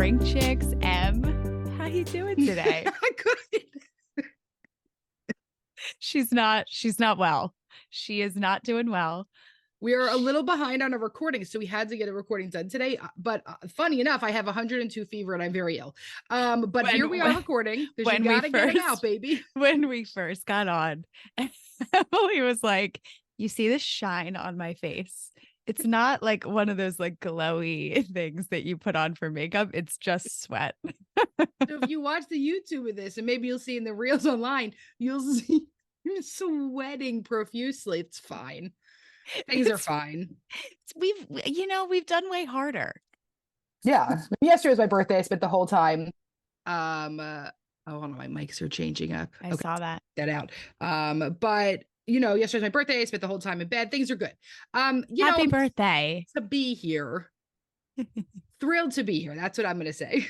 ShrinkChicks. Em, how you doing today? She's not well. She is not doing well. We are a little behind on a recording, so we had to get a recording done today. But funny enough, I have 102 fever and I'm very ill. But here we are recording because you gotta get them out, baby. When we first got on, Emily was like, "You see the shine on my face? It's not like one of those like glowy things that you put on for makeup. It's just sweat." So if you watch the YouTube of this, and maybe you'll see in the reels online, you'll see you're sweating profusely. It's fine. Things are fine. We've done way harder. Yeah. Yesterday was my birthday. I spent the whole time. Hold on, my mics are changing up. I saw that out. But yesterday's my birthday. I spent the whole time in bed. Things are good. Happy birthday. To be here. Thrilled to be here. That's what I'm gonna say.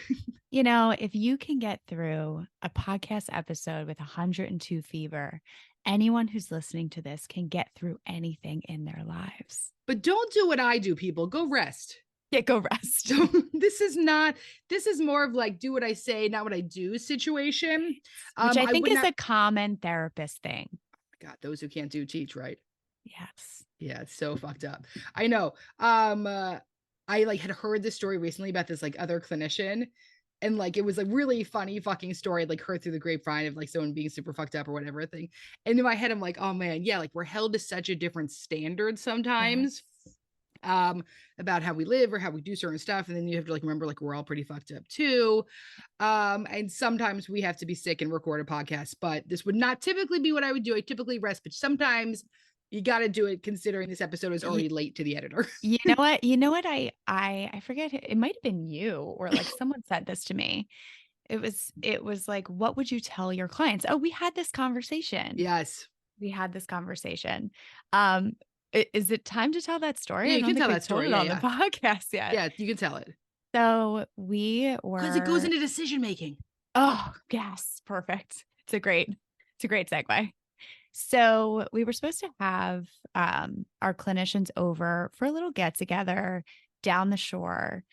If you can get through a podcast episode with 102 fever, anyone who's listening to this can get through anything in their lives. But don't do what I do, people. Go rest. Yeah, go rest. So this is more of like do what I say, not what I do situation. Which I think is a common therapist thing. Oh my God, those who can't do teach, right? Yes. Yeah, it's so fucked up. I know. I had heard this story recently about this other clinician. And it was a really funny fucking story, heard through the grapevine of someone being super fucked up or whatever thing. And in my head, I'm like, oh man, yeah, we're held to such a different standard sometimes, about how we live or how we do certain stuff. And then you have to remember, we're all pretty fucked up too. And sometimes we have to be sick and record a podcast, but this would not typically be what I would do. I typically rest, but sometimes you got to do it considering this episode is already late to the editor. You know what? I forget. It might've been you or someone said this to me. It was like, what would you tell your clients? Oh, we had this conversation. Yes. We had this conversation. Is it time to tell that story? Yeah, you can tell that story on the podcast yet. Yeah, you can tell it. So we were, because it goes into decision making. Oh, yes. Perfect. It's a great segue. So we were supposed to have our clinicians over for a little get together down the shore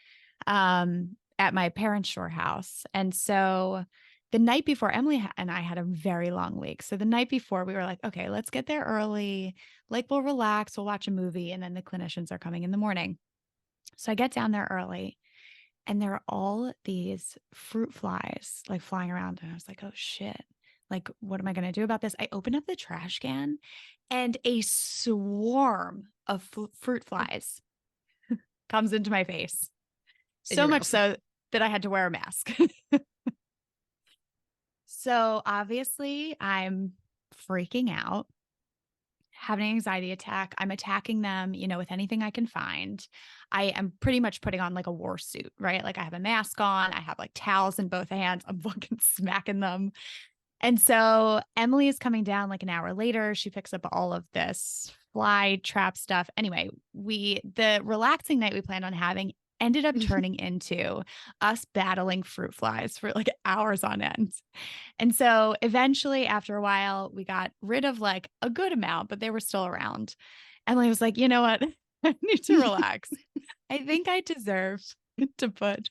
at my parents' shore house. And so the night before, Emily and I had a very long week. So the night before we were like, okay, let's get there early. We'll relax, we'll watch a movie, and then the clinicians are coming in the morning. So I get down there early and there are all these fruit flies flying around. And I was like, oh shit. What am I going to do about this? I open up the trash can and a swarm of fruit flies comes into my face. So much so that I had to wear a mask. So obviously I'm freaking out, having an anxiety attack. I'm attacking them, with anything I can find. I am pretty much putting on a war suit, right? I have a mask on. I have towels in both hands. I'm fucking smacking them. And so Emily is coming down an hour later. She picks up all of this fly trap stuff. Anyway, the relaxing night we planned on having ended up turning into us battling fruit flies for hours on end. And so eventually, after a while, we got rid of a good amount, but they were still around. Emily was like, you know what? I need to relax. I think I deserve to put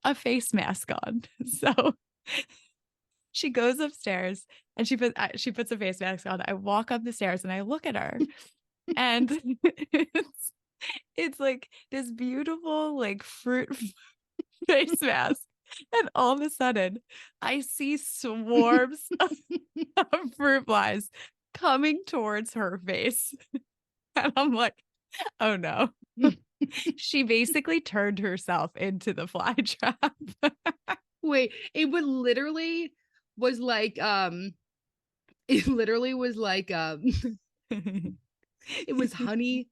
a face mask on. So she goes upstairs and she puts a face mask on. I walk up the stairs and I look at her and it's this beautiful fruit face mask. And all of a sudden I see swarms of fruit flies coming towards her face. And I'm like, oh no. She basically turned herself into the fly trap. Wait, it literally was it was honey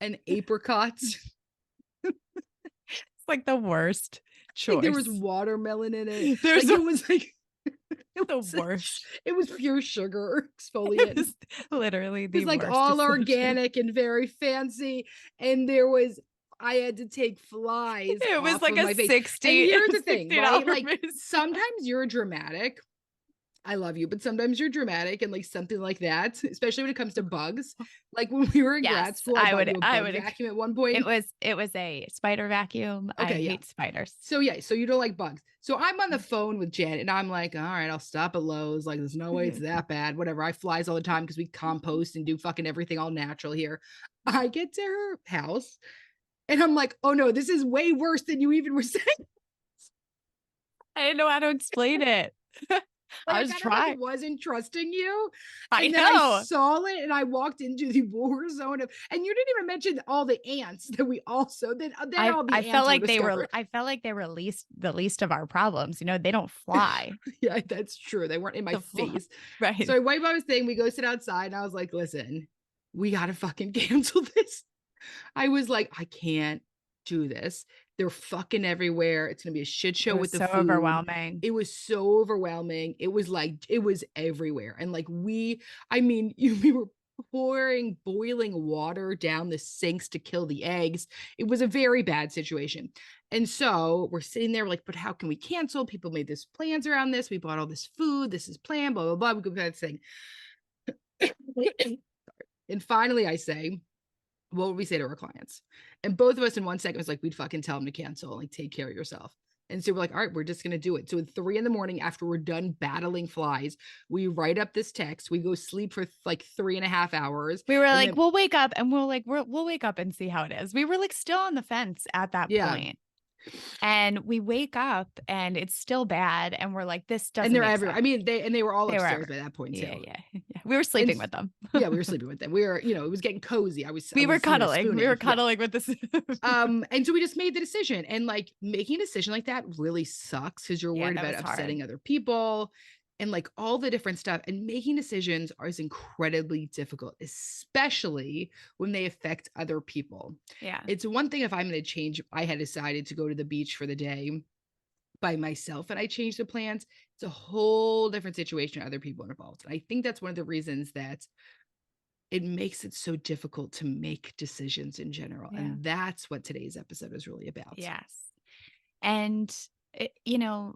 and apricots. It's the worst choice. There was watermelon in it. It was the worst. It was pure sugar exfoliant. It was literally the worst. All organic and very fancy. And I had to take flies. It was off of my face. 60. And here's the thing, right? Like sometimes you're dramatic I love you, but sometimes you're dramatic and, like, something like that, especially when it comes to bugs. Like, when we were in grad Yes, school, I bought you a I bug would vacuum at one point. it was a spider vacuum. I Okay, yeah. hate spiders. So, yeah, so you don't like bugs. So I'm on the phone with Jen, and I'm like, "All right, I'll stop at Lowe's, like, there's no way it's that bad, whatever." I flies all the time because we compost and do fucking everything all natural here. I get to her house, and I'm like, "Oh, no, this is way worse than you even were saying." I didn't know how to explain it. Like, I I was kinda, like, trying. wasn't trusting you, I and then I know. saw it, and I walked into the war zone of and you didn't even mention all the ants that we also then all the I felt ants were like they were discovered. the least of our problems, you know, they don't fly. Yeah, that's true, they weren't in my The fly face. So right. I wipe out his thing, we go sit outside, and I was like, "Listen, we gotta fucking cancel this." I was like, "I can't do this. They're fucking everywhere. It's gonna be a shit It show was with the so food." overwhelming. It was so overwhelming. It was like it was everywhere. And like I mean, we were pouring boiling water down the sinks to kill the eggs. It was a very bad situation. And so we're sitting there, we're like, but how can we cancel? People made this plans around this. We bought all this food. This is planned, blah, blah, blah. We go that thing. And finally I say, what would we say to our clients? And both of us in 1 second was like, we'd fucking tell them to cancel, like, take care of yourself. And so we're like, all right, we're just gonna do it. So at 3 in the morning, after we're done battling flies, we write up this text, we go sleep for like 3.5 hours, We were and like, then "We'll wake up," and we'll wake up and see how it is. We were, like, still on the fence at that yeah, point, and we wake up, and it's still bad, and we're like, "This and doesn't they're make everywhere. sense." I mean, they were all They were upstairs ever by that point yeah, too. yeah, yeah. We were And sleeping with them. yeah, we were sleeping with them. We were, it was getting cozy. I We were was, cuddling. We were spooning. Yeah. cuddling with this And so we just made the decision, and, like, making a decision like that really sucks because 'cause you're Yeah, worried that about was hard. upsetting other people and, like, all the different stuff, and making decisions is incredibly difficult, especially when they affect other people. Yeah, It's one thing if I'm gonna change I had decided to go to the beach for the day by myself and I changed the plans. It's a whole different situation, other people involved, and I think that's one of the reasons that it makes it so difficult to make decisions in general, yeah, and that's what today's episode is really about. yes. And, you know,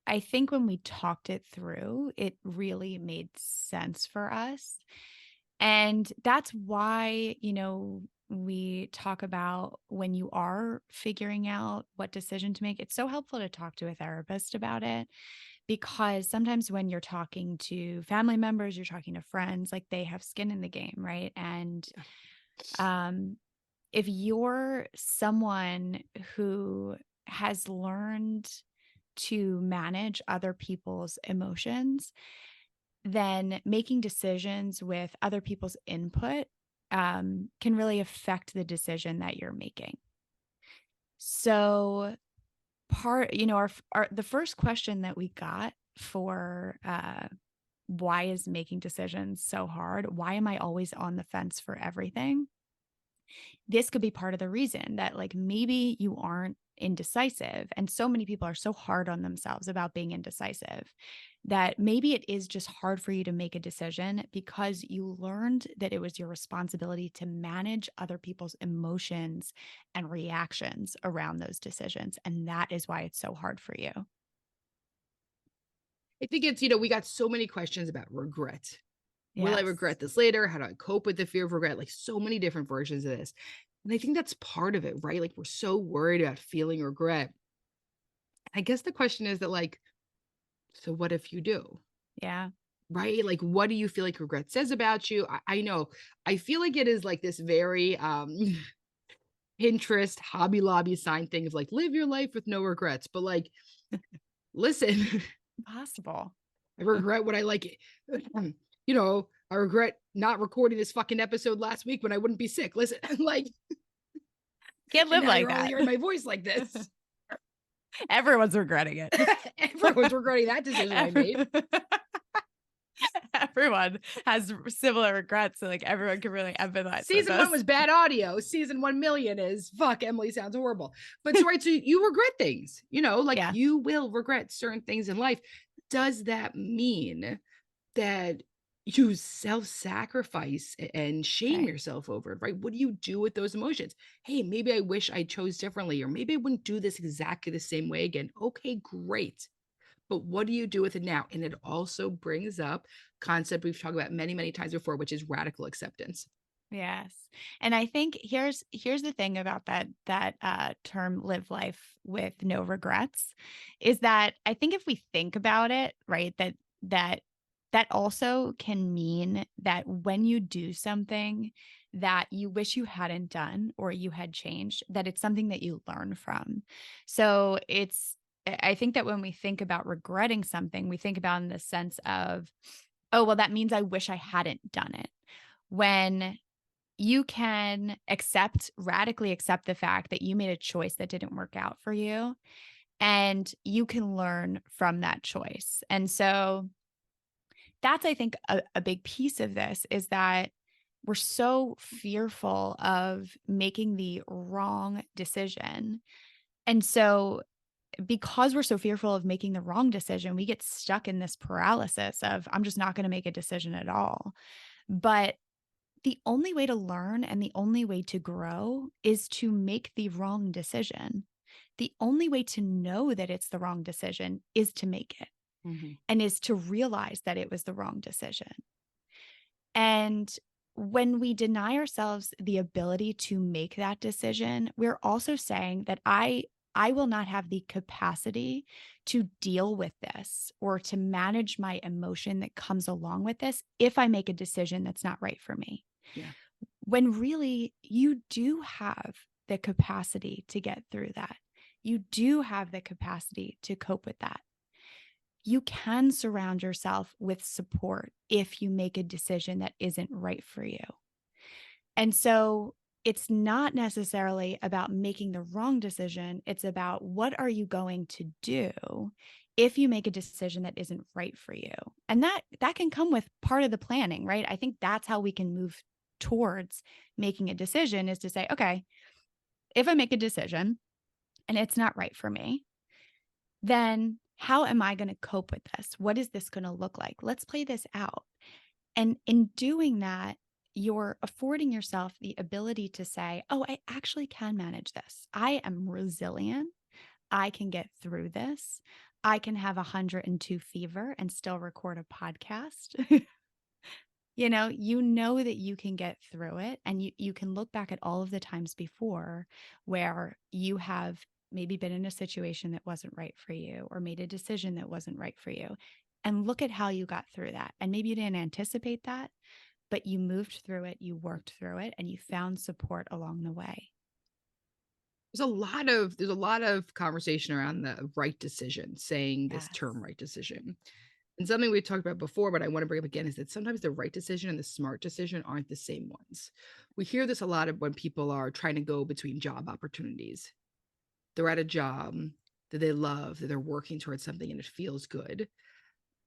I think when we talked it through, it really made sense for us. And that's why, we talk about when you are figuring out what decision to make, it's so helpful to talk to a therapist about it because sometimes when you're talking to family members, you're talking to friends, like they have skin in the game, right? And Yeah. um, if you're someone who has learned to manage other people's emotions, then making decisions with other people's input can really affect the decision that you're making. So, the first question that we got for why is making decisions so hard? Why am I always on the fence for everything? This could be part of the reason that, like, maybe you aren't indecisive. And so many people are so hard on themselves about being indecisive that maybe it is just hard for you to make a decision because you learned that it was your responsibility to manage other people's emotions and reactions around those decisions. And that is why it's so hard for you. I think it's, we got so many questions about regret. Will I Yes. regret this later? How do I cope with the fear of regret? Like so many different versions of this. And I think that's part of it, right? Like we're so worried about feeling regret. I guess the question is that like, so what if you do? Yeah. Right? Like what do you feel like regret says about you? I know. I feel like it is like this very Pinterest, Hobby Lobby sign thing of like live your life with no regrets. But like, listen, Possible. I regret what I like. I regret not recording this fucking episode last week when I wouldn't be sick. Listen, like, Can't and live now like you're all that. hearing my voice like this. Everyone's regretting it. Everyone's regretting that decision I made. Every- Everyone has similar regrets. So like everyone can really empathize with Season one us. was bad audio. Season 1 million is fuck. Emily sounds horrible. But so right, so you regret things, like Yeah. you will regret certain things in life. Does that mean that you self-sacrifice and shame Right. yourself over it, right? What do you do with those emotions? Hey, maybe I wish I chose differently, or maybe I wouldn't do this exactly the same way again. Okay, great. but what do you do with it now? And it also brings up concept we've talked about many, many times before, which is radical acceptance. Yes. And I think here's the thing about that term live life with no regrets is that I think if we think about it, right, that that also can mean that when you do something that you wish you hadn't done or you had changed, that it's something that you learn from. So I think that when we think about regretting something, we think about in the sense of, oh, well, that means I wish I hadn't done it. When you can radically accept the fact that you made a choice that didn't work out for you, and you can learn from that choice. And so that's, I think, a big piece of this is that we're so fearful of making the wrong decision. And so because we're so fearful of making the wrong decision, we get stuck in this paralysis of, I'm just not going to make a decision at all. But the only way to learn and the only way to grow is to make the wrong decision. The only way to know that it's the wrong decision is to make it Mhm. and is to realize that it was the wrong decision. And when we deny ourselves the ability to make that decision, we're also saying that I will not have the capacity to deal with this or to manage my emotion that comes along with this if I make a decision that's not right for me. Yeah. When really you do have the capacity to get through that. You do have the capacity to cope with that. You can surround yourself with support if you make a decision that isn't right for you. And so it's not necessarily about making the wrong decision. It's about what are you going to do if you make a decision that isn't right for you. And that can come with part of the planning, right? I think that's how we can move towards making a decision is to say, okay, if I make a decision and it's not right for me, then how am I going to cope with this? What is this going to look like? Let's play this out. And in doing that, you're affording yourself the ability to say, oh, I actually can manage this. I am resilient. I can get through this. I can have 102 fever and still record a podcast. You know that you can get through it and you can look back at all of the times before where you have maybe been in a situation that wasn't right for you or made a decision that wasn't right for you and look at how you got through that. And maybe you didn't anticipate that, but you moved through it, you worked through it, and you found support along the way. There's a lot of conversation around the right decision, saying this Yes. term right decision. And something we talked about before, but I want to bring up again is that sometimes the right decision and the smart decision aren't the same ones. We hear this a lot of when people are trying to go between job opportunities. They're at a job that they love, that they're working towards something and it feels good.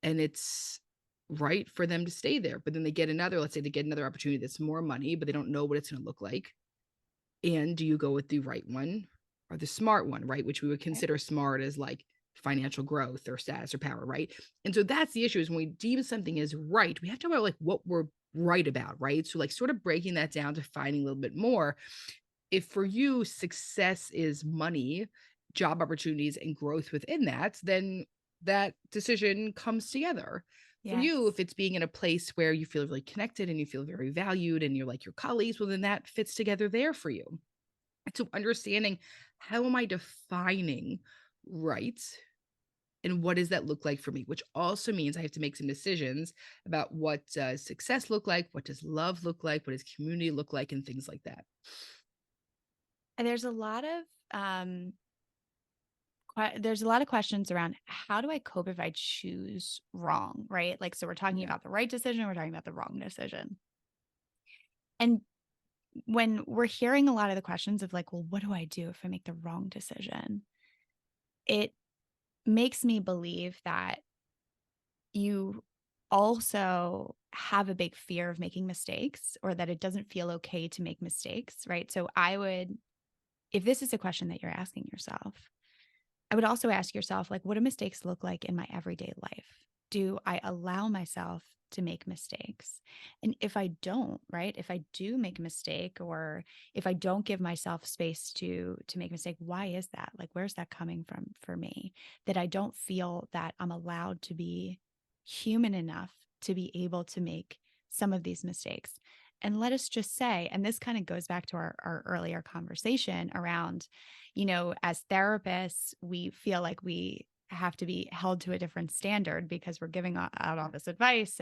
And it's right for them to stay there. But then they get another, let's say they get another opportunity that's more money, but they don't know what it's going to look like. And do you go with the right one or the smart one, right? Which we would Right. consider smart as like financial growth or status or power, right? And so that's the issue is when we deem something as right, we have to talk about like what we're right about, right? So like sort of breaking that down to finding a little bit more. If for you success is money, job opportunities and growth within that, then that decision comes together. For you, Yes. if it's being in a place where you feel really connected and you feel very valued and you're like your colleagues, well, then that fits together there for you. So understanding how am I defining right and what does that look like for me? Which also means I have to make some decisions about what does success look like, what does love look like, what does community look like, and things like that. And um there's a lot of questions around how do I cope if I choose wrong, right? Like, so we're talking Yeah. about the right decision, we're talking about the wrong decision. And when we're hearing a lot of the questions of like, well, what do I do if I make the wrong decision? It makes me believe that you also have a big fear of making mistakes or that it doesn't feel okay to make mistakes, right? So if this is a question that you're asking yourself, I would also ask yourself, like, what do mistakes look like in my everyday life? Do I allow myself to make mistakes. And if I don't, right? If I do make a mistake, or if I don't give myself space to make a mistake, why is that? Like, where's that coming from for me? That I don't feel that I'm allowed to be human enough to be able to make some of these mistakes. And let us just say, and this kind of goes back to our earlier conversation around, as therapists, we feel like we have to be held to a different standard because we're giving out all this advice,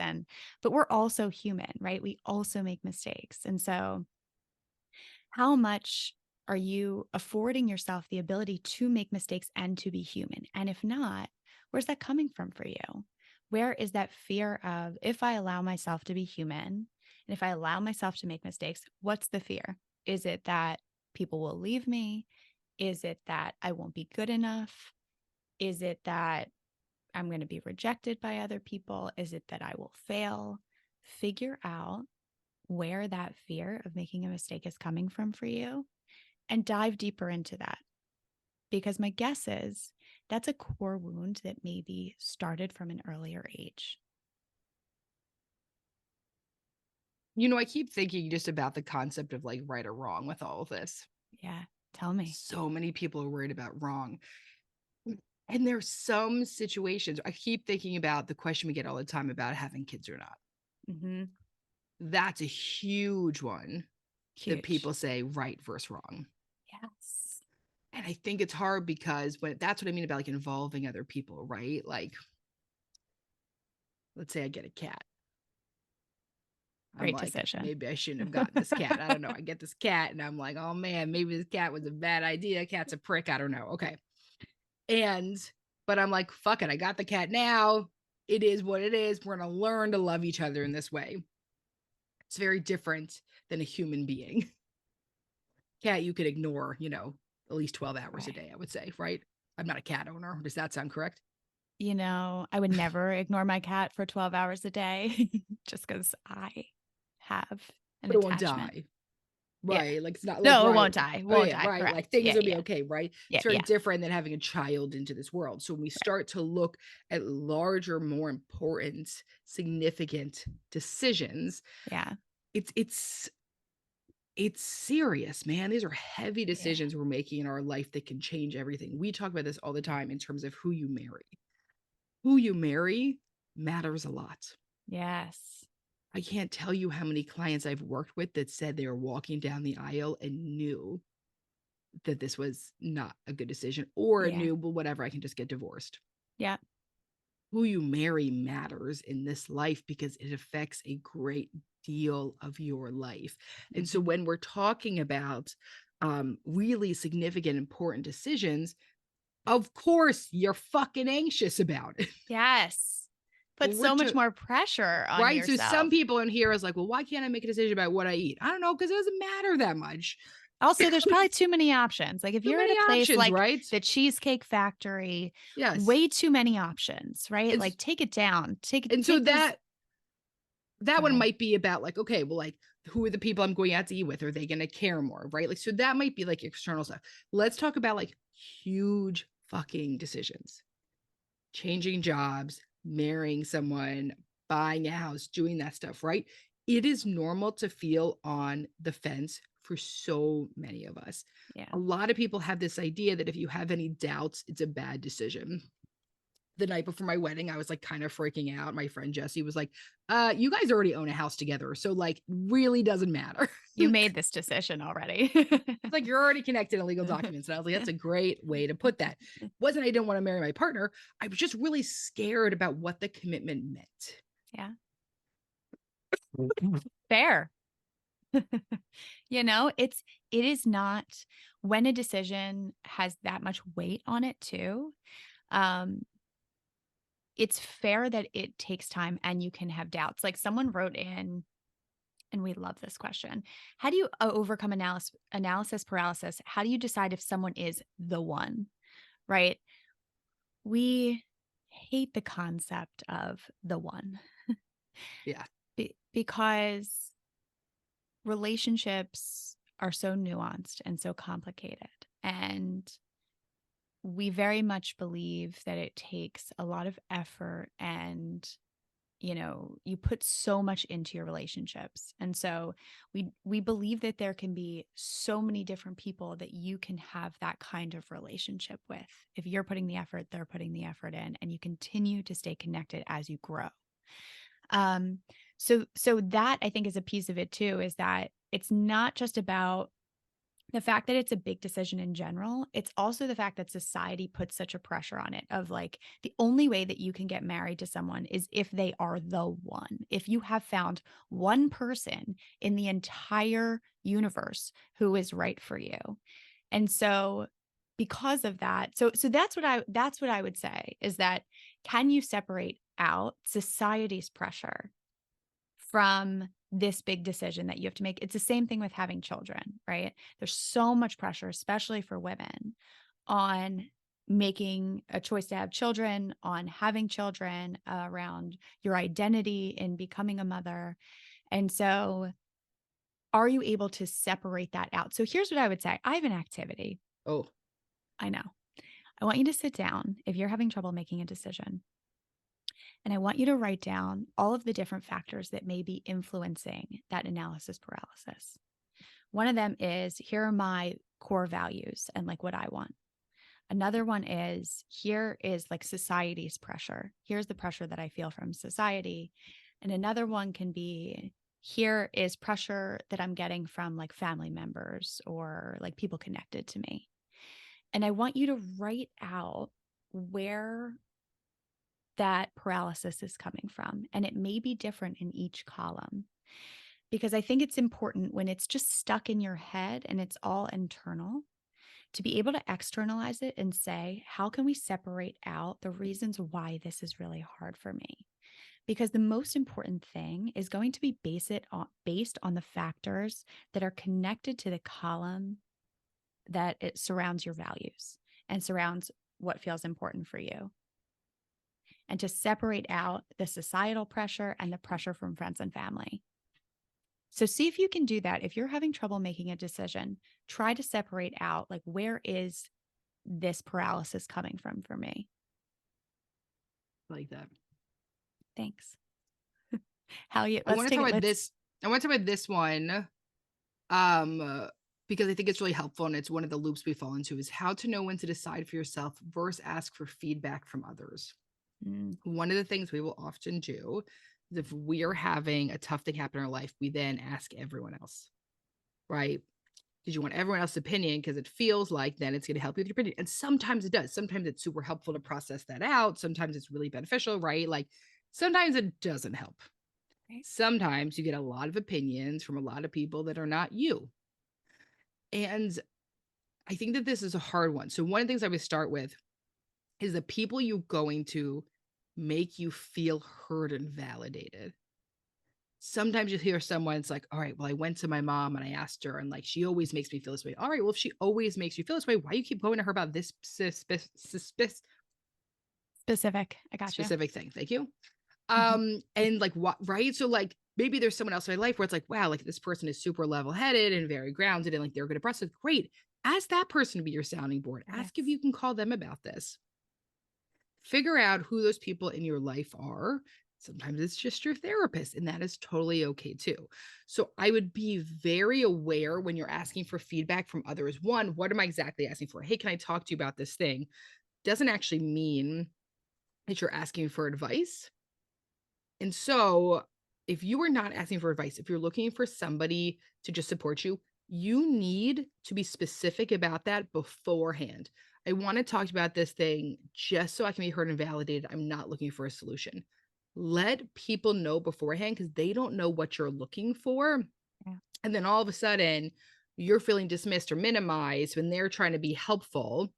but we're also human, right? We also make mistakes. And so how much are you affording yourself the ability to make mistakes and to be human? And if not, where's that coming from for you? Where is that fear of, if I allow myself to be human and if I allow myself to make mistakes, what's the fear? Is it that people will leave me? Is it that I won't be good enough? Is it that I'm going to be rejected by other people? Is it that I will fail? Figure out where that fear of making a mistake is coming from for you and dive deeper into that. Because my guess is that's a core wound that maybe started from an earlier age. I keep thinking just about the concept of like right or wrong with all of this. Yeah. Tell me. So many people are worried about wrong. And there's some situations, I keep thinking about the question we get all the time about having kids or not. Mm-hmm. That's a huge one that Huge. people say right versus wrong. Yes. And I think it's hard because that's what I mean about like involving other people, right? Like, let's say I get a cat. I'm Great like, decision. maybe I shouldn't have gotten this cat. I don't know. I get this cat and I'm like, oh man, maybe this cat was a bad idea. Cat's a prick. I don't know. Okay. But I'm like, fuck it. I got the cat now. It is what it is. We're going to learn to love each other in this way. It's very different than a human being. Cat, you could ignore, at least 12 hours a Right. day, I would say, right? I'm not a cat owner. Does that sound correct? I would never ignore my cat for 12 hours a day just because I have an But it won't attachment. die. Yeah. Right. Like it's not like No, it right. won't die. Oh Won't yeah, die. right. Like Correct. things Yeah. will be Yeah. okay, right? Yeah. It's very Yeah. different than having a child into this world. So when we Right. start to look at larger, more important, significant decisions, Yeah. it's it's serious, man. These are heavy Yeah. decisions we're making in our life that can change everything. We talk about this all the time in terms of who you marry. Who you marry matters a lot. Yes. I can't tell you how many clients I've worked with that said they were walking down the aisle and knew that this was not a good decision or Yeah. knew, well, whatever, I can just get divorced. Yeah. Who you marry matters in this life because it affects a great deal of your life. And so Mhm. when we're talking about really significant, important decisions, of course, you're fucking anxious about it. Yes. Put Well, we're so much to more pressure on right. So some yourself. people in here is like, well, why can't I make a decision about what I eat? I don't know, because it doesn't matter that much. Also, there's probably too many options. Like if Too you're at many a place options, like right? the Cheesecake Factory, Yes. way too many options, right? And Like take it down. and so Take those. that Go one ahead. might be about like, okay, well, like who are the people I'm going out to eat with? Are they going to care more? Right. Like, so that might be like external stuff. Let's talk about like huge fucking decisions, changing jobs, marrying someone, buying a house, doing that stuff. Right. It is normal to feel on the fence for so many of us. Yeah. A lot of people have this idea that if you have any doubts, it's a bad decision. The night before my wedding, I was like kind of freaking out. My friend Jesse was like, you guys already own a house together. So like really doesn't matter. You made this decision already. It's like you're already connected in legal documents. And I was like, that's a great way to put that. Wasn't I didn't want to marry my partner. I was just really scared about what the commitment meant. Yeah. Fair. It is not, when a decision has that much weight on it too. Um, it's fair that it takes time and you can have doubts. Like someone wrote in, and we love this question. How do you overcome analysis paralysis? How do you decide if someone is the one? Right? We hate the concept of the one Yeah. because relationships are so nuanced and so complicated. And we very much believe that it takes a lot of effort and you put so much into your relationships. And so we believe that there can be so many different people that you can have that kind of relationship with. If you're putting the effort, they're putting the effort in, and you continue to stay connected as you grow. Um, so that I think is a piece of it too, is that it's not just about the fact that it's a big decision in general. It's also the fact that society puts such a pressure on it of like the only way that you can get married to someone is if they are the one. If you have found one person in the entire universe who is right for you. And so because of that, so that's what I would say is that can you separate out society's pressure from this big decision that you have to make? It's the same thing with having children, right? There's so much pressure, especially for women, on making a choice to have children, on having children, around your identity in becoming a mother. And so, are you able to separate that out? So, here's what I would say. I have an activity. Oh, I know. I want you to sit down if you're having trouble making a decision. And I want you to write down all of the different factors that may be influencing that analysis paralysis. One of them is here are my core values and like what I want. Another one is here is like society's pressure. Here's the pressure that I feel from society. And another one can be here is pressure that I'm getting from like family members or like people connected to me. And I want you to write out where that paralysis is coming from. And it may be different in each column because I think it's important when it's just stuck in your head and it's all internal to be able to externalize it and say, how can we separate out the reasons why this is really hard for me? Because the most important thing is going to be based on the factors that are connected to the column that it surrounds your values and surrounds what feels important for you, and to separate out the societal pressure and the pressure from friends and family. So see if you can do that. If you're having trouble making a decision, try to separate out like, where is this paralysis coming from for me? I like that. Thanks. How you I let's want to take talk it. about Let's this. I want to talk about this one. Because I think it's really helpful and it's one of the loops we fall into is how to know when to decide for yourself versus ask for feedback from others. One of the things we will often do is if we are having a tough thing happen in our life, we then ask everyone else, right? Because you want everyone else's opinion because it feels like then it's going to help you with your opinion. And sometimes it does. Sometimes it's super helpful to process that out. Sometimes it's really beneficial, right? Like sometimes it doesn't help. right. Sometimes you get a lot of opinions from a lot of people that are not you. And I think that this is a hard one. So one of the things I would start with is the people you're going to make you feel heard and validated. Sometimes you hear someone, it's like, all right, well, I went to my mom and I asked her, and like, she always makes me feel this way. All right, well, if she always makes you feel this way, why you keep going to her about this Specific. I got you. specific thing? Thank you. Mhm. And like, what, right? So, like, maybe there's someone else in my life where it's like, wow, like this person is super level headed and very grounded and like they're good at process. Great. Ask that person to be your sounding board. Yes. Ask if you can call them about this. Figure out who those people in your life are. Sometimes it's just your therapist, and that is totally okay too. So I would be very aware when you're asking for feedback from others. One, what am I exactly asking for? Hey, can I talk to you about this thing? Doesn't actually mean that you're asking for advice. And so if you are not asking for advice, if you're looking for somebody to just support you, you need to be specific about that beforehand. I want to talk about this thing just so I can be heard and validated. I'm not looking for a solution. Let people know beforehand because they don't know what you're looking for. Yeah. And then all of a sudden, you're feeling dismissed or minimized when they're trying to be helpful.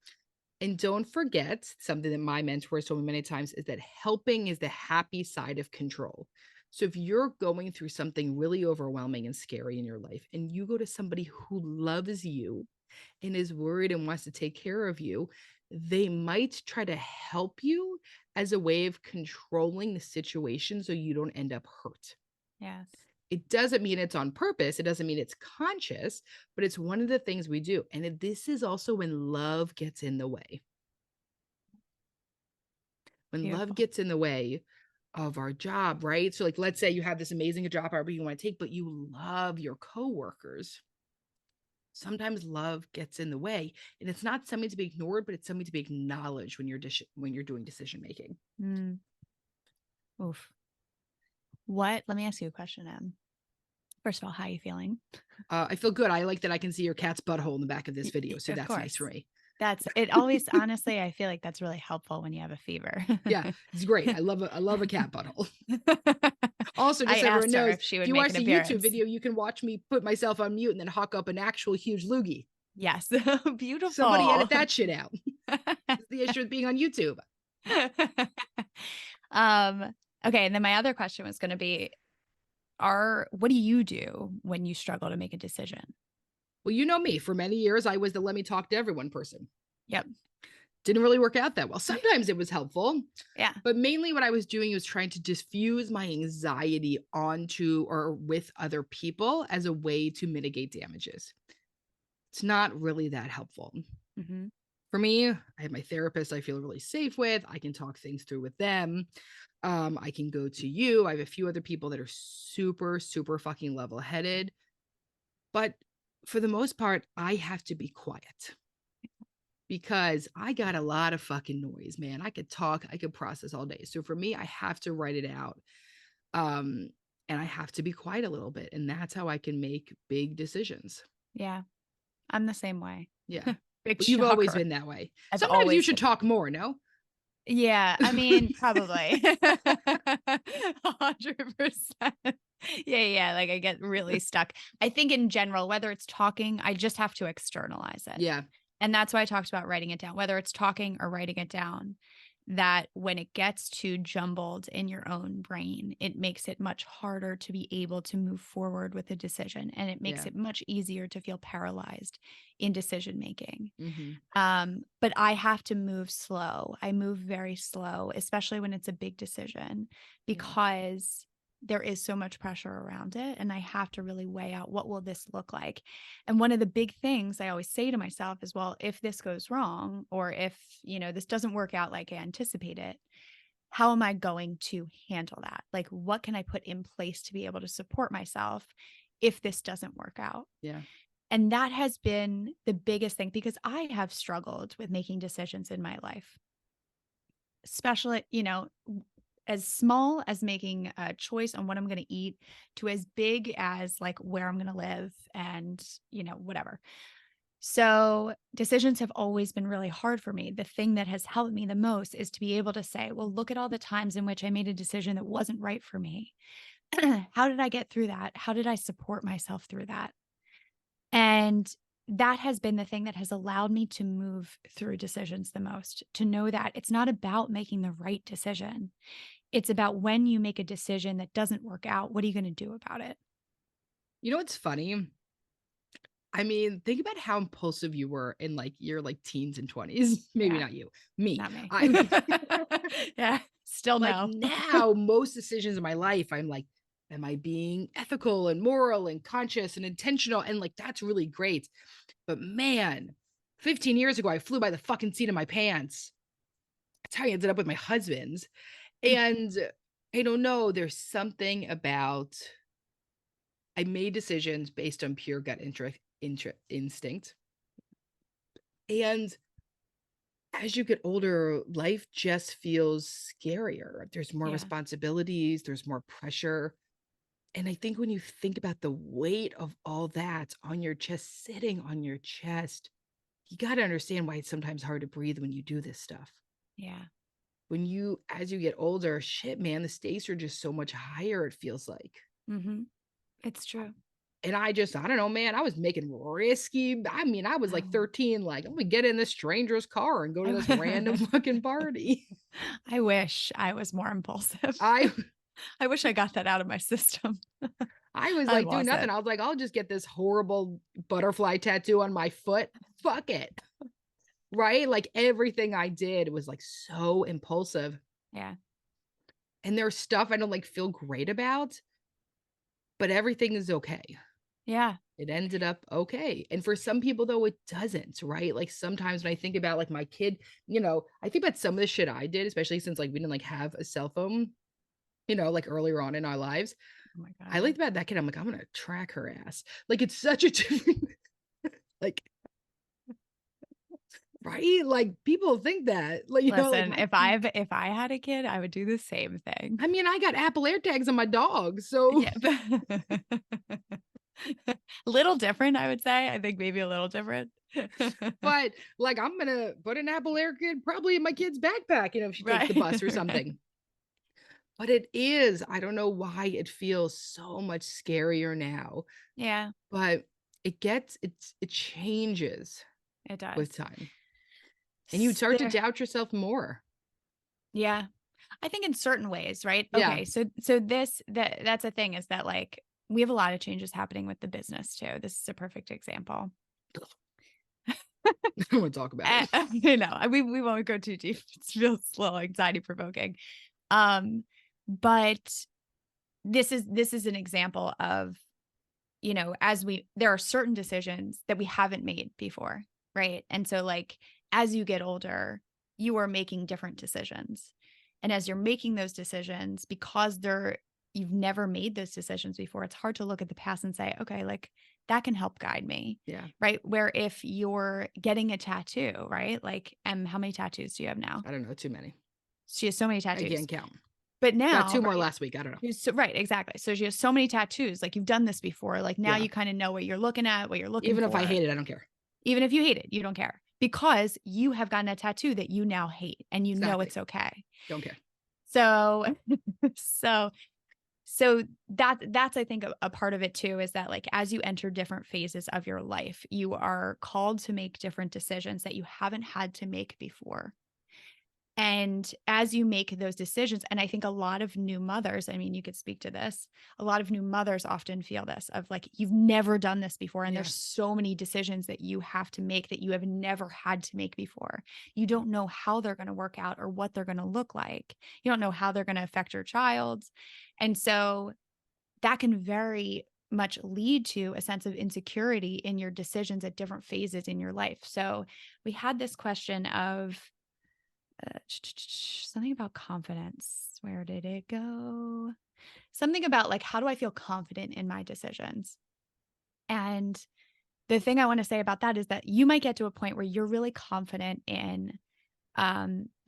And don't forget something that my mentor has told me many times is that helping is the happy side of control. So if you're going through something really overwhelming and scary in your life, and you go to somebody who loves you and is worried and wants to take care of you, they might try to help you as a way of controlling the situation so you don't end up hurt. Yes. It doesn't mean it's on purpose. It doesn't mean it's conscious, but it's one of the things we do. And this is also when love gets in the way. When love Beautiful. gets in the way, of our job, right? So like, let's say you have this amazing job offer you want to take, but you love your coworkers. Sometimes love gets in the way, and it's not something to be ignored, but it's something to be acknowledged when you're doing decision making. Mm. Oof. Let me ask you a question, Em. First of all, how are you feeling? I feel good. I like that I can see your cat's butthole in the back of this video, so Of that's nice for course. me. That's it always honestly, I feel like that's really helpful when you have a fever. Yeah, it's great. I love a cat butthole. Also, I just so everyone asked her knows, if she if would you make watch an the YouTube appearance. video, you can watch me put myself on mute and then hawk up an actual huge loogie. Yes. Somebody Beautiful. edit that shit out. That's the issue with being on YouTube. um, okay, and then my other question was gonna be, what do you do when you struggle to make a decision? Well, you know me. For many years, I was the let me talk to everyone person. Yep. Didn't really work out that well. Sometimes it was helpful, Yeah. but mainly what I was doing was trying to diffuse my anxiety onto or with other people as a way to mitigate damages. It's not really that helpful. Mhm. For me, I have my therapist I feel really safe with. I can talk things through with them. I can go to you. I have a few other people that are super, super fucking level headed. But for the most part, I have to be quiet because I got a lot of fucking noise, man. I could talk, I could process all day. So for me, I have to write it out. Um, and I have to be quiet a little bit. And that's how I can make big decisions. Yeah. I'm the same way. Yeah. Big But you've always shocker. been that way. I've Sometimes you always should been. talk more, no? Yeah, I mean, probably. 100%. Yeah, yeah, like, I get really stuck. I think in general, whether it's talking, I just have to externalize it. Yeah. And that's why I talked about writing it down, whether it's talking or writing it down, that when it gets too jumbled in your own brain, it makes it much harder to be able to move forward with a decision, and it makes Yeah. it much easier to feel paralyzed in decision making. Mm-hmm. But I have to move slow. I move very slow, especially when it's a big decision, Yeah. because there is so much pressure around it. And I have to really weigh out, what will this look like? And one of the big things I always say to myself is, well, if this goes wrong, or if, this doesn't work out like I anticipate it, how am I going to handle that? Like, what can I put in place to be able to support myself if this doesn't work out? Yeah. And that has been the biggest thing, because I have struggled with making decisions in my life, especially, as small as making a choice on what I'm going to eat, to as big as like where I'm going to live and, whatever. So decisions have always been really hard for me. The thing that has helped me the most is to be able to say, well, look at all the times in which I made a decision that wasn't right for me. How did I get through that? How did I support myself through that? And that has been the thing that has allowed me to move through decisions the most, to know that it's not about making the right decision. It's about, when you make a decision that doesn't work out, what are you going to do about it? You know what's funny? I mean, think about how impulsive you were in like your like teens and 20s. Maybe Yeah, not you, me. not me. I Yeah, still like no. now, most decisions in my life, I'm like, am I being ethical and moral and conscious and intentional? And like, that's really great. But man, 15 years ago, I flew by the fucking seat of my pants. That's how I ended up with my husband. And I don't know, there's something about I made decisions based on pure gut instinct. And as you get older, life just feels scarier. There's more Yeah. responsibilities, there's more pressure. And I think when you think about the weight of all that on your chest, sitting on your chest, you got to understand why it's sometimes hard to breathe when you do this stuff. Yeah. As you get older, shit, man, the stakes are just so much higher, it feels like. Hmm. It's true. And I don't know, man. I was making risky. I mean, I was like Oh, 13, like, I'm gonna get in this stranger's car and go to this random I, fucking party. I wish I was more impulsive. I I wish I got that out of my system. I was I like doing nothing. wasn't. I was like, I'll just get this horrible butterfly tattoo on my foot. Fuck it. Right? Like everything I did was like so impulsive. Yeah. And there's stuff I don't like feel great about, but everything is okay. Yeah. It ended up okay. And for some people though, it doesn't, right? Like sometimes when I think about like my kid, I think about some of the shit I did, especially since like we didn't like have a cell phone. like earlier on in our lives. Oh my I God. liked about that kid. I'm like, I'm gonna track her ass. Like it's such a different, like, right? Like people think that, like, like Listen, if I had a kid, I would do the same thing. I mean, I got Apple AirTags on my dog, so Yeah. Little different, I would say. I think maybe a little different. but like I'm gonna put an Apple AirTag probably in my kid's backpack, if she takes the Right. bus or something. But it is, I don't know why it feels so much scarier now, Yeah, but it changes it with does. time. And you start to There doubt yourself more. Yeah. I think in certain ways, right? Yeah. Okay, so that's a thing is that, like, we have a lot of changes happening with the business too. This is a perfect example. I don't want to talk about it. You know, we won't go too deep. It feels a little anxiety provoking. Um, but this is an example of, as there are certain decisions that we haven't made before, right? And so, like, as you get older, you are making different decisions. And as you're making those decisions, because you've never made those decisions before, it's hard to look at the past and say, okay, like that can help guide me. Yeah. Right. Where if you're getting a tattoo, right? Like, how many tattoos do you have now? I don't know, too many. She has so many I tattoos. can't count. But Got now, 2 more right? last week. I don't know. Right, exactly. So she has so many tattoos. Like, you've done this before. Like, now Yeah. you kind of know what you're looking at, what you're looking Even if I for. hate it, I don't care. Even if you hate it, you don't care because you have gotten a tattoo that you now hate and you know Exactly. it's okay. Don't care. So, so, that's I think a part of it too is that, like, as you enter different phases of your life, you are called to make different decisions that you haven't had to make before. And as you make those decisions, and I think a lot of new mothers, I mean, you could speak to this, a lot of new mothers often feel this of like, you've never done this before. And Yeah. there's so many decisions that you have to make that you have never had to make before. You don't know how they're going to work out or what they're going to look like. You don't know how they're going to affect your child. And so that can very much lead to a sense of insecurity in your decisions at different phases in your life. So we had this question of, something about confidence. Where did it go? Something about, like, how do I feel confident in my decisions? And the thing I want to say about that is that you might get to a point where you're really confident in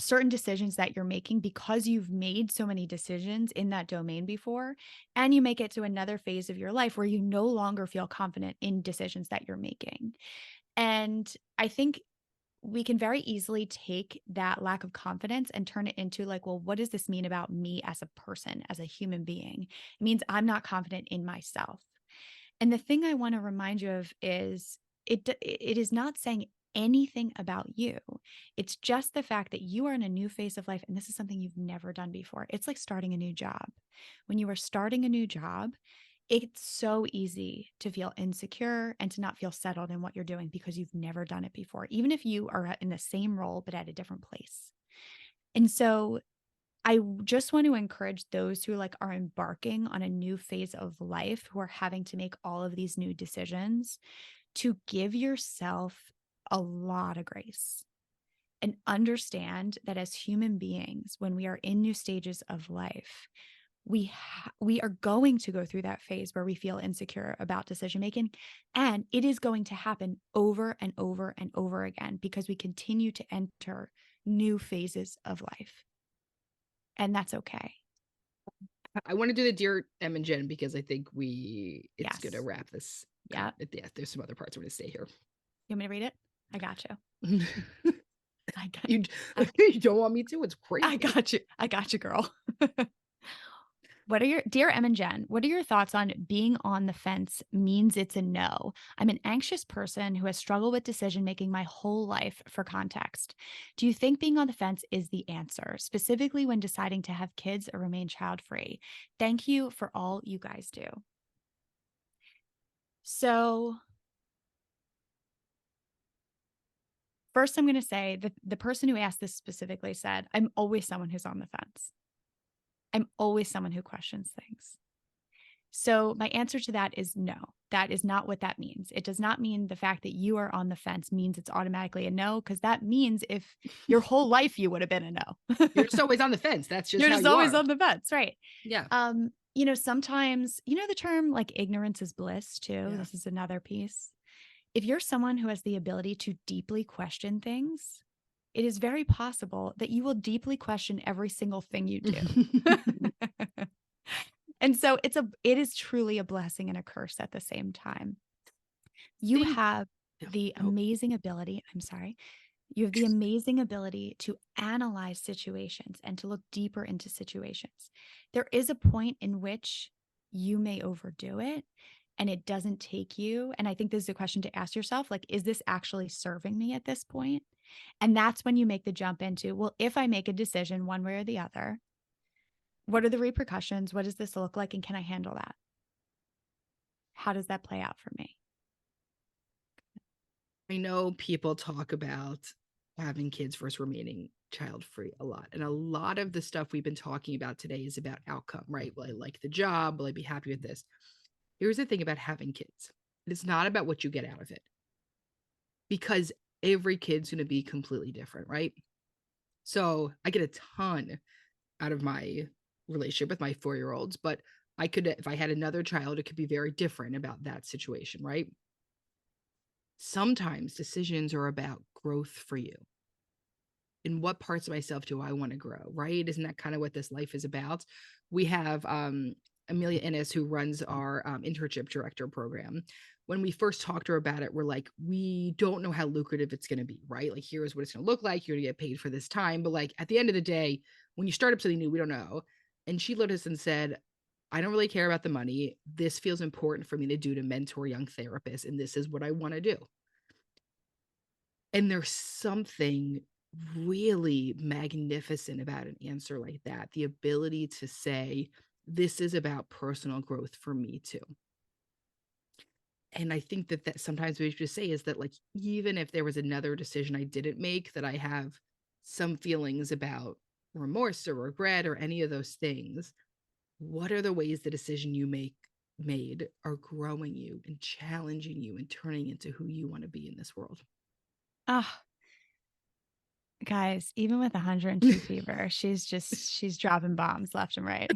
certain decisions that you're making because you've made so many decisions in that domain before. And you may get to another phase of your life where you no longer feel confident in decisions that you're making. And I think we can very easily take that lack of confidence and turn it into, like, well, what does this mean about me as a person, as a human being? It means I'm not confident in myself. And the thing I want to remind you of is it is not saying anything about you. It's just the fact that you are in a new phase of life and this is something you've never done before. It's like starting a new job. When you are starting a new job, it's so easy to feel insecure and to not feel settled in what you're doing because you've never done it before, even if you are in the same role but at a different place. And so just want to encourage those who, like, are embarking on a new phase of life, who are having to make all of these new decisions, to give yourself a lot of grace and understand that as human beings, when we are in new stages of life, we are going to go through that phase where we feel insecure about decision making, and it is going to happen over and over and over again because we continue to enter new phases of life, and that's okay. I want to do the Dear Em and Jen because I think it's gonna Yes. wrap this Yeah. yeah, there's some other parts I'm gonna stay here. You want me to read it? I got you. I got you I, you don't want me to? It's I crazy. got you. I got you, girl. What are your dear Em and Jen? What are your thoughts on being on the fence means it's a no? I'm an anxious person who has struggled with decision making my whole life. For context, do you think being on the fence is the answer, specifically when deciding to have kids or remain child free? Thank you for all you guys do. So, first, I'm going to say that the person who asked this specifically said, I'm always someone who's on the fence. I'm always someone who questions things. So my answer to that is no. That is not what that means. It does not mean the fact that you are on the fence means it's automatically a no, because that means if your whole life you would have been a no. You're just always on the fence. That's just You're how just you always are. on the fence, right? Yeah. Sometimes, the term like ignorance is bliss too. Yeah. This is another piece. If you're someone who has the ability to deeply question things, it is very possible that you will deeply question every single thing you do. And so it is truly a blessing and a curse at the same time. You Think have yeah. the Oh, amazing ability, I'm sorry. You have the amazing ability to analyze situations and to look deeper into situations. There is a point in which you may overdo it and it doesn't take you. And I think this is a question to ask yourself, like, is this actually serving me at this point? And that's when you make the jump into, well, if I make a decision one way or the other, what are the repercussions? What does this look like? And can I handle that? How does that play out for me? I know people talk about having kids versus remaining child free a lot. And a lot of the stuff we've been talking about today is about outcome, right? Will I like the job? Will I be happy with this? Here's the thing about having kids, it's not about what you get out of it, because every kid's going to be completely different, right? So I get a ton out of my relationship with my 4-year-olds, but I could, if I had another child, it could be very different about that situation, right? Sometimes decisions are about growth for you. In what parts of myself do I want to grow, right? Isn't that kind of what this life is about? We have Amelia Innes, who runs our internship director program. When we first talked to her about it, we're like, we don't know how lucrative it's going to be, right? Like, here's what it's going to look like. You're going to get paid for this time. But like at the end of the day, when you start up something new, we don't know. And she looked at us and said, I don't really care about the money. This feels important for me to do to mentor young therapists. And this is what I want to do. And there's something really magnificent about an answer like that. The ability to say, this is about personal growth for me too. And I think that sometimes what we should say is that, like, even if there was another decision I didn't make, that I have some feelings about remorse or regret or any of those things, what are the ways the decision you made are growing you and challenging you and turning into who you want to be in this world? Ah, guys, even with 102 fever, she's dropping bombs left and right.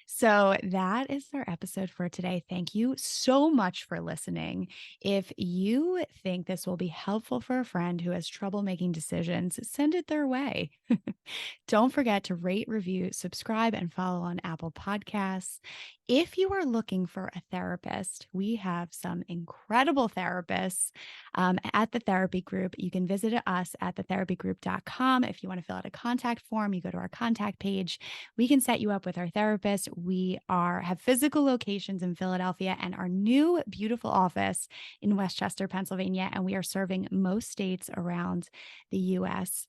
So that is our episode for today. Thank you so much for listening. If you think this will be helpful for a friend who has trouble making decisions, send it their way. Don't forget to rate, review, subscribe, and follow on Apple Podcasts. If you are looking for a therapist, we have some incredible therapists at the therapy group. You can visit us at thetherapygroup.com. If you want to fill out a contact form, you go to our contact page. We can set you up with our therapist. We have physical locations in Philadelphia and our new beautiful office in Westchester, Pennsylvania, and we are serving most states around the US.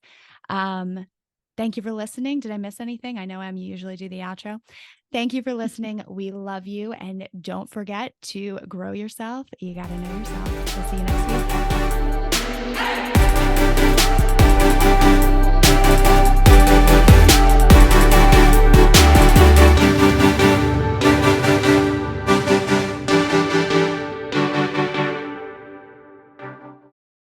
Thank you for listening. Did I miss anything? I know you usually do the outro. Thank you for listening. We love you. And don't forget to grow yourself. You got to know yourself. We'll see you next week.